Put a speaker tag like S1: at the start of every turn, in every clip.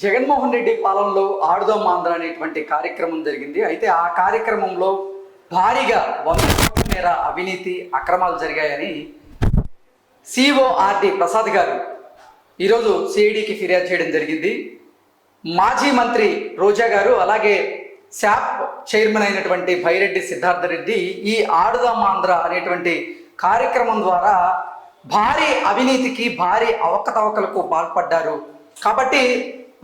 S1: జగన్మోహన్ రెడ్డి పాలనలో ఆడుదాం ఆంధ్ర అనేటువంటి కార్యక్రమం జరిగింది. అయితే ఆ కార్యక్రమంలో భారీగా 100 కోట్ల మేర అవినీతి అక్రమాలు జరిగాయని సిఓఆర్డి ప్రసాద్ గారు ఈరోజు సిఐడికి ఫిర్యాదు చేయడం జరిగింది. మాజీ మంత్రి రోజా గారు అలాగే శాప్ చైర్మన్ అయినటువంటి భైరెడ్డి సిద్ధార్థ రెడ్డి ఈ ఆడుదాం ఆంధ్ర అనేటువంటి కార్యక్రమం ద్వారా భారీ అవినీతికి భారీ అవకతవకలకు పాల్పడ్డారు కాబట్టి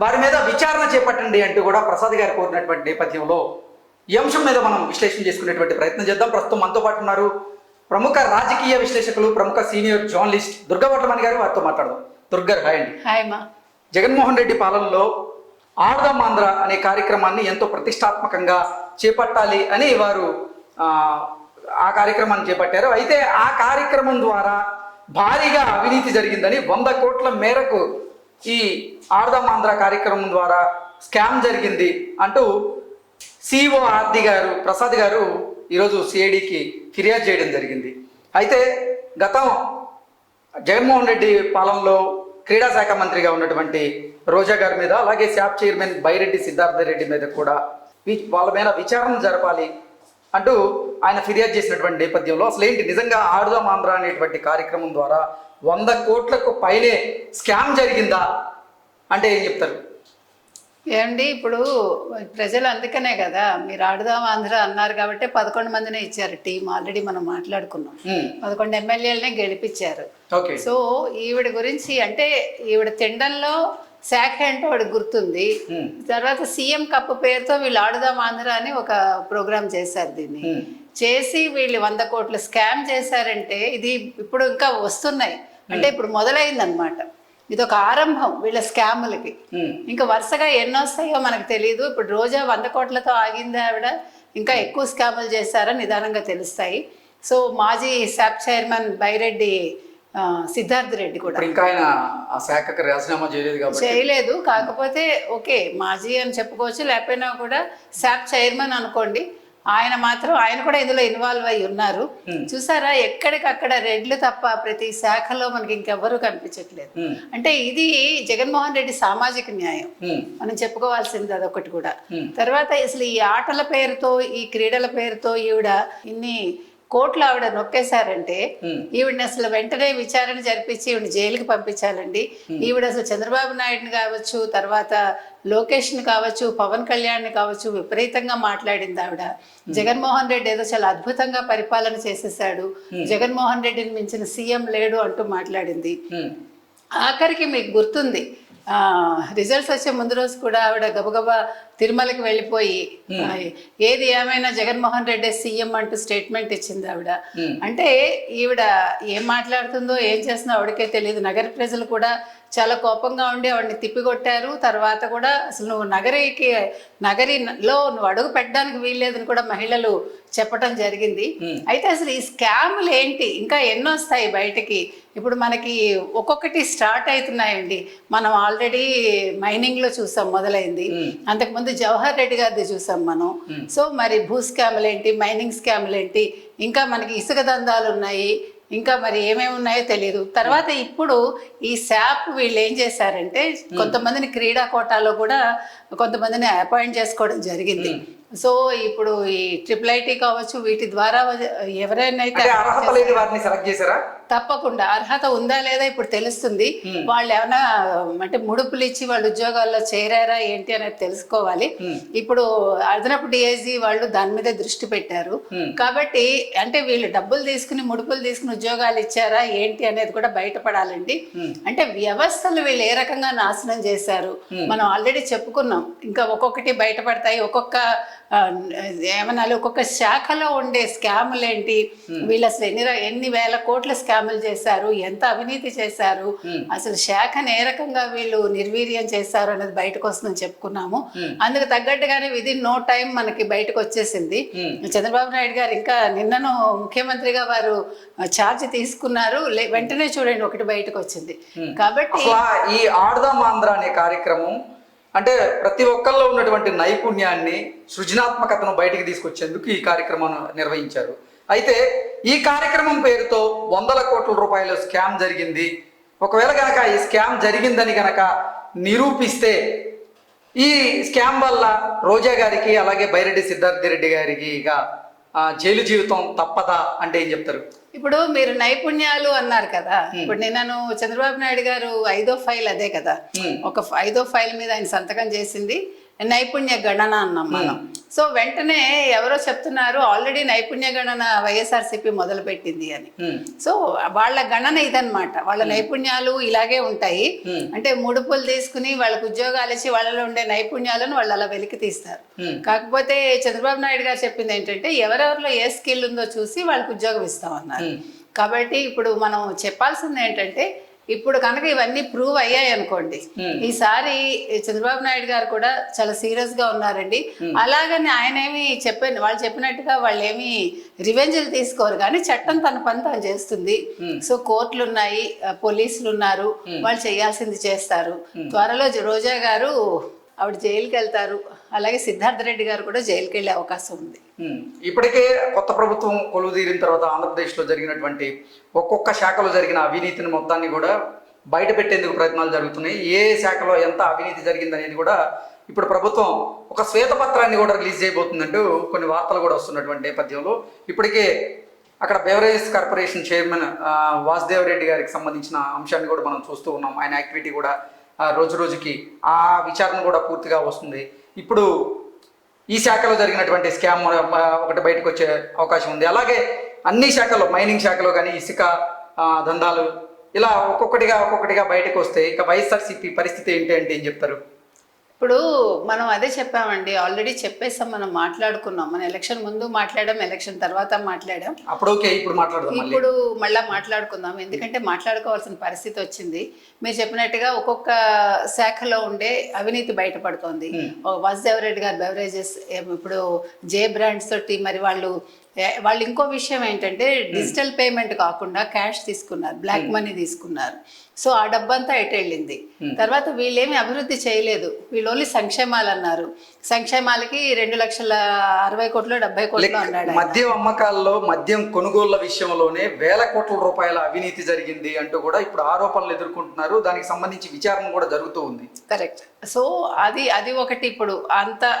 S1: వారి మీద విచారణ చేపట్టండి అంటూ కూడా ప్రసాద్ గారు కోరినటువంటి నేపథ్యంలో ఈ అంశం మీద మనం విశ్లేషణ చేసుకునేటువంటి ప్రయత్నం చేద్దాం. ప్రస్తుతం మనతో పాటు ఉన్నారు ప్రముఖ రాజకీయ విశ్లేషకులు, ప్రముఖ సీనియర్ జర్నలిస్ట్ దుర్గా వడ్లమణి గారు. వారితో మాట్లాడదాం. దుర్గా హాయ్ అండి.
S2: హాయ్ మా.
S1: జగన్మోహన్ రెడ్డి పాలనలో ఆడుదాం ఆంధ్ర అనే కార్యక్రమాన్ని ఎంతో ప్రతిష్టాత్మకంగా చేపట్టాలి అని వారు ఆ కార్యక్రమాన్ని చేపట్టారు. అయితే ఆ కార్యక్రమం ద్వారా భారీగా అవినీతి జరిగిందని 100 కోట్ల మేరకు ఈ ఆడుదాం ఆంధ్ర కార్యక్రమం ద్వారా స్కామ్ జరిగింది అంటూ సిఓఆర్డి గారు ప్రసాద్ గారు ఈరోజు సిఐడికి ఫిర్యాదు చేయడం జరిగింది. అయితే గతం జగన్మోహన్ రెడ్డి పాలనలో క్రీడా శాఖ మంత్రిగా ఉన్నటువంటి రోజా గారి మీద అలాగే శాప్ చైర్మన్ భైరెడ్డి సిద్ధార్థ రెడ్డి మీద కూడా వాళ్ళ మీద విచారణ జరపాలి అంటూ ఆయన ఫిర్యాదు చేసినటువంటి నేపథ్యంలో అసలు ఏంటి నిజంగా ఆడుదాం ఆంధ్ర అనేటువంటి కార్యక్రమం ద్వారా 100 కోట్లకు పైనే స్కామ్ జరిగిందా అంటే ఏం చెప్తారు?
S2: ఏమండి, ఇప్పుడు ప్రజలు అందుకనే కదా మీరు ఆడుదాం ఆంధ్ర అన్నారు కాబట్టి 11 మందినే ఇచ్చారు టీం. ఆల్రెడీ మనం మాట్లాడుకున్నాం. 11 ఎమ్మెల్యేలనే గెలిపించారు. సో ఈవిడ గురించి అంటే ఈవిడ తిండంలో శాఖ ఏంటో వాడికి గుర్తుంది. తర్వాత సీఎం కప్పు పేరుతో వీళ్ళు ఆడుదాం ఆంధ్ర అని ఒక ప్రోగ్రామ్ చేశారు. దీన్ని చేసి వీళ్ళు 100 కోట్లు స్కామ్ చేశారంటే ఇది ఇప్పుడు ఇంకా వస్తున్నాయి. అంటే ఇప్పుడు మొదలైందనమాట. ఇది ఒక ఆరంభం వీళ్ళ స్కాములకి. ఇంకా వరుసగా ఎన్నో వస్తాయో మనకు తెలియదు. ఇప్పుడు రోజా 100 కోట్లతో ఆగింది ఆవిడ, ఇంకా ఎక్కువ స్కాములు చేశారని నిదానంగా తెలుస్తాయి. సో మాజీ శాప్ చైర్మన్ బైరెడ్డి సిద్ధార్థ రెడ్డి కూడా
S1: ఇంకా ఆయన ఆ శాఖకు రాజీనామా
S2: చేయలేదు. కాకపోతే ఓకే మాజీ అని చెప్పుకోవచ్చు, లేకపోయినా కూడా శాప్ చైర్మన్ అనుకోండి. ఆయన కూడా ఇందులో ఇన్వాల్వ్ అయి ఉన్నారు. చూసారా, ఎక్కడికక్కడ రెడ్లు తప్ప ప్రతి శాఖలో మనకి ఇంకెవ్వరూ కనిపించట్లేదు. అంటే ఇది జగన్మోహన్ రెడ్డి సామాజిక న్యాయం మనం చెప్పుకోవాల్సింది అదొకటి కూడా. తర్వాత అసలు ఈ ఆటల పేరుతో ఈ క్రీడల పేరుతో ఈవిడ ఇన్ని కోట్లు ఆవిడ నొక్కేశారంటే ఈవిడని అసలు వెంటనే విచారణ జరిపించి ఈవిడ జైలుకి పంపించాలండి. ఈవిడ అసలు చంద్రబాబు నాయుడుని కావచ్చు, తర్వాత లోకేష్ని కావచ్చు, పవన్ కళ్యాణ్ని కావచ్చు విపరీతంగా మాట్లాడింది ఆవిడ. జగన్మోహన్ రెడ్డి ఏదో చాలా అద్భుతంగా పరిపాలన చేసేసాడు, జగన్మోహన్ రెడ్డిని మించిన సీఎం లేడు అంటూ మాట్లాడింది. ఆఖరికి మీకు గుర్తుంది రిజల్ట్స్ వచ్చే ముందు రోజు కూడా ఆవిడ గబగబా తిరుమలకి వెళ్ళిపోయి ఏది ఏమైనా జగన్మోహన్ రెడ్డి సీఎం అంటూ స్టేట్మెంట్ ఇచ్చింది ఆవిడ. అంటే ఈవిడ ఏం మాట్లాడుతుందో ఏం చేస్తుందో ఆవిడకే తెలియదు. నగర ప్రజలు కూడా చాలా కోపంగా ఉండి ఆవిడని తిప్పికొట్టారు. తర్వాత కూడా అసలు నువ్వు నగరిలో నువ్వు అడుగు పెట్టడానికి వీల్లేదని కూడా మహిళలు చెప్పడం జరిగింది. అయితే అసలు ఈ స్కాములు ఏంటి ఇంకా ఎన్నో వస్తాయి బయటికి. ఇప్పుడు మనకి ఒక్కొక్కటి స్టార్ట్ అవుతున్నాయండి. మనం ఆల్రెడీ మైనింగ్ లో చూసాం మొదలైంది, అంతకుముందు జవహర్ రెడ్డి గారిది చూసాం మనం. సో మరి భూ స్కాములు ఏంటి, మైనింగ్ స్కాములు ఏంటి, ఇంకా మనకి ఇసుక దందాలు ఉన్నాయి, ఇంకా మరి ఏమేమి ఉన్నాయో తెలియదు. తర్వాత ఇప్పుడు ఈ శాప్ వీళ్ళు ఏం చేశారంటే కొంతమందిని క్రీడా కోటాలో కూడా కొంతమందిని అపాయింట్ చేసుకోవడం జరిగింది. సో ఇప్పుడు ఈ IIIT కావచ్చు వీటి ద్వారా ఎవరైనా తప్పకుండా అర్హత ఉందా లేదా ఇప్పుడు తెలుస్తుంది. వాళ్ళు ఏమైనా అంటే ముడుపులు ఇచ్చి వాళ్ళు ఉద్యోగాల్లో చేరారా ఏంటి అనేది తెలుసుకోవాలి. ఇప్పుడు అదనపు డిఐజీ వాళ్ళు దాని మీద దృష్టి పెట్టారు కాబట్టి అంటే వీళ్ళు డబ్బులు తీసుకుని ముడుపులు తీసుకుని ఉద్యోగాలు ఇచ్చారా ఏంటి అనేది కూడా బయటపడాలండి. అంటే వ్యవస్థలు వీళ్ళు ఏ రకంగా నాశనం చేశారు మనం ఆల్రెడీ చెప్పుకున్నాం. ఇంకా ఒక్కొక్కటి బయటపడతాయి. ఒక్కొక్క శాఖలో ఉండే స్కాములు ఏంటి, వీళ్ళు అసలు ఎన్ని వేల కోట్ల స్కాములు చేశారు, ఎంత అవినీతి చేశారు, అసలు శాఖను ఏ రకంగా వీళ్ళు నిర్వీర్యం చేశారు అనేది బయటకు వస్తుందని చెప్పుకున్నాము. అందుకు తగ్గట్టుగానే విదిన్ నో టైం మనకి బయటకు వచ్చేసింది. చంద్రబాబు నాయుడు గారు ఇంకా నిన్నను ముఖ్యమంత్రిగా వారు ఛార్జ్ తీసుకున్నారు. వెంటనే చూడండి ఒకటి బయటకు వచ్చింది. కాబట్టి
S1: ఈ ఆడుదాం ఆంధ్ర అనే కార్యక్రమం అంటే ప్రతి ఒక్కరిలో ఉన్నటువంటి నైపుణ్యాన్ని సృజనాత్మకతను బయటికి తీసుకొచ్చేందుకు ఈ కార్యక్రమం నిర్వహించారు. అయితే ఈ కార్యక్రమం పేరుతో 100 కోట్ల రూపాయల స్కామ్ జరిగింది. ఒకవేళ గనక ఈ స్కామ్ జరిగిందని గనక నిరూపిస్తే ఈ స్కామ్ వల్ల రోజా గారికి అలాగే బైరెడ్డి సిద్ధార్థ రెడ్డి గారికి ఇక జైలు జీవితం తప్పదా అంటే ఏం చెప్తారు?
S2: ఇప్పుడు మీరు నైపుణ్యాలు అన్నారు కదా, ఇప్పుడు నేను చంద్రబాబు నాయుడు గారు 5వ ఫైల్ అదే కదా, ఒక 5వ ఫైల్ మీద ఆయన సంతకం చేసింది నైపుణ్య గణన అన్నాం మనం. సో వెంటనే ఎవరో చెప్తున్నారు ఆల్రెడీ నైపుణ్య గణన వైఎస్ఆర్సీపీ మొదలు పెట్టింది అని. సో వాళ్ళ గణన ఇదనమాట, వాళ్ళ నైపుణ్యాలు ఇలాగే ఉంటాయి. అంటే ముడుపులు తీసుకుని వాళ్ళకు ఉద్యోగాలు ఇచ్చి వాళ్ళలో ఉండే నైపుణ్యాలను వాళ్ళు అలా వెలికి తీస్తారు. కాకపోతే చంద్రబాబు నాయుడు గారు చెప్పింది ఏంటంటే ఎవరెవరిలో ఏ స్కిల్ ఉందో చూసి వాళ్ళకి ఉద్యోగం ఇస్తామన్నారు. కాబట్టి ఇప్పుడు మనం చెప్పాల్సింది ఏంటంటే ఇప్పుడు కనుక ఇవన్నీ ప్రూవ్ అయ్యాయి అనుకోండి, ఈసారి చంద్రబాబు నాయుడు గారు కూడా చాలా సీరియస్ గా ఉన్నారండి. అలాగని ఆయన ఏమి వాళ్ళు చెప్పినట్టుగా వాళ్ళు ఏమి రివెంజ్లు తీసుకోరు, కానీ చట్టం తన పని తను చేస్తుంది. సో కోర్టులు ఉన్నాయి, పోలీసులు ఉన్నారు, వాళ్ళు చేయాల్సింది చేస్తారు. త్వరలో రోజా గారు ఆవిడ జైలుకి వెళ్తారు, అలాగే సిద్ధార్థ రెడ్డి గారు కూడా జైలుకి వెళ్ళే అవకాశం ఉంది.
S1: ఇప్పటికే కొత్త ప్రభుత్వం కొలువు తీరిన తర్వాత ఆంధ్రప్రదేశ్లో జరిగినటువంటి ఒక్కొక్క శాఖలో జరిగిన అవినీతిని మొత్తాన్ని కూడా బయట పెట్టేందుకు ప్రయత్నాలు జరుగుతున్నాయి. ఏ శాఖలో ఎంత అవినీతి జరిగిందనేది కూడా ఇప్పుడు ప్రభుత్వం ఒక శ్వేతపత్రాన్ని కూడా రిలీజ్ చేయబోతుందంటూ కొన్ని వార్తలు కూడా వస్తున్నటువంటి నేపథ్యంలో ఇప్పటికే అక్కడ beverages corporation chairman Vasudev Reddy గారికి సంబంధించిన అంశాన్ని కూడా మనం చూస్తూ ఉన్నాం. ఆయన యాక్టివిటీ కూడా రోజు రోజుకి ఆ విచారణ కూడా పూర్తిగా వస్తుంది. ఇప్పుడు ఈ శాఖలో జరిగినటువంటి స్కామ్ ఒకటి బయటకు వచ్చే అవకాశం ఉంది. అలాగే అన్ని శాఖల్లో, మైనింగ్ శాఖలో కానీ ఇసుక దందాలు ఇలా ఒక్కొక్కటిగా బయటకు వస్తే ఇక వైఎస్ఆర్సీపీ పరిస్థితి ఏంటి అంటే ఏం చెప్తారు?
S2: ఇప్పుడు మనం అదే చెప్పామండి, ఆల్రెడీ చెప్పేసాం, మనం మాట్లాడుకున్నాం. మన ఎలక్షన్ ముందు మాట్లాడాం, ఎలక్షన్ తర్వాత మాట్లాడాం.
S1: అప్పుడు ఓకే, ఇప్పుడు మాట్లాడదాం.
S2: ఇప్పుడు మళ్ళీ మాట్లాడుకుందాం, ఎందుకంటే మాట్లాడుకోవాల్సిన పరిస్థితి వచ్చింది. మీరు చెప్పినట్టుగా ఒక్కొక్క శాఖలో ఉండే అవినీతి బయటపడుతోంది. వాసుదేవ్ రెడ్డి గారు బెవరేజెస్, ఇప్పుడు జే బ్రాండ్స్ తోటి మరి వాళ్ళు ఇంకో విషయం ఏంటంటే డిజిటల్ పేమెంట్ కాకుండా క్యాష్ తీసుకున్నారు, బ్లాక్ మనీ తీసుకున్నారు. సో ఆ డబ్బంతా ఎటు వెళ్ళింది. తర్వాత వీళ్ళేమి అభివృద్ధి చేయలేదు, వీళ్ళు ఓన్లీ సంక్షేమాలు అన్నారు. సంక్షేమాలకి 2,60,కోట్లు 70 కోట్లు అన్నాడు.
S1: మద్యం అమ్మకాల్లో, మద్యం కొనుగోళ్ల విషయంలోనే వేల కోట్ల రూపాయల అవినీతి జరిగింది అంటూ కూడా ఇప్పుడు ఆరోపణలు ఎదుర్కొంటున్నారు. దానికి సంబంధించి విచారణ కూడా జరుగుతూ ఉంది.
S2: కరెక్ట్. సో అది ఒకటి. ఇప్పుడు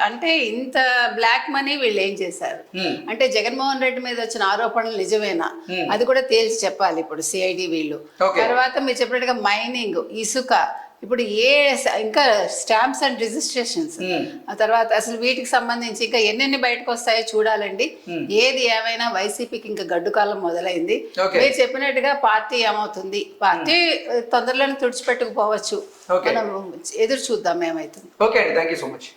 S2: అంటే ఇంత బ్లాక్ మనీ వీళ్ళు ఏం చేశారు అంటే జగన్మోహన్ రెడ్డి మీద వచ్చిన ఆరోపణలు నిజమేనా, అది కూడా తేల్చి చెప్పాలి ఇప్పుడు సిఐడి వీళ్ళు. తర్వాత మీరు చెప్పినట్టుగా మైనింగ్, ఇసుక, ఇప్పుడు ఇంకా స్టాంప్స్ అండ్ రిజిస్ట్రేషన్స్, ఆ తర్వాత అసలు వీటికి సంబంధించి ఇంకా ఎన్నెన్ని బయటకు వస్తాయో చూడాలండి. ఏది ఏమైనా వైసీపీకి ఇంకా గడ్డు కాలం మొదలైంది. మీరు చెప్పినట్టుగా పార్టీ ఏమవుతుంది, పార్టీ తొందరలోనే తుడిచిపెట్టుకుపోవచ్చు. మనం ఎదురు చూద్దాం ఏమైతుంది.
S1: ఓకే అండి, థ్యాంక్ యూ సో మచ్.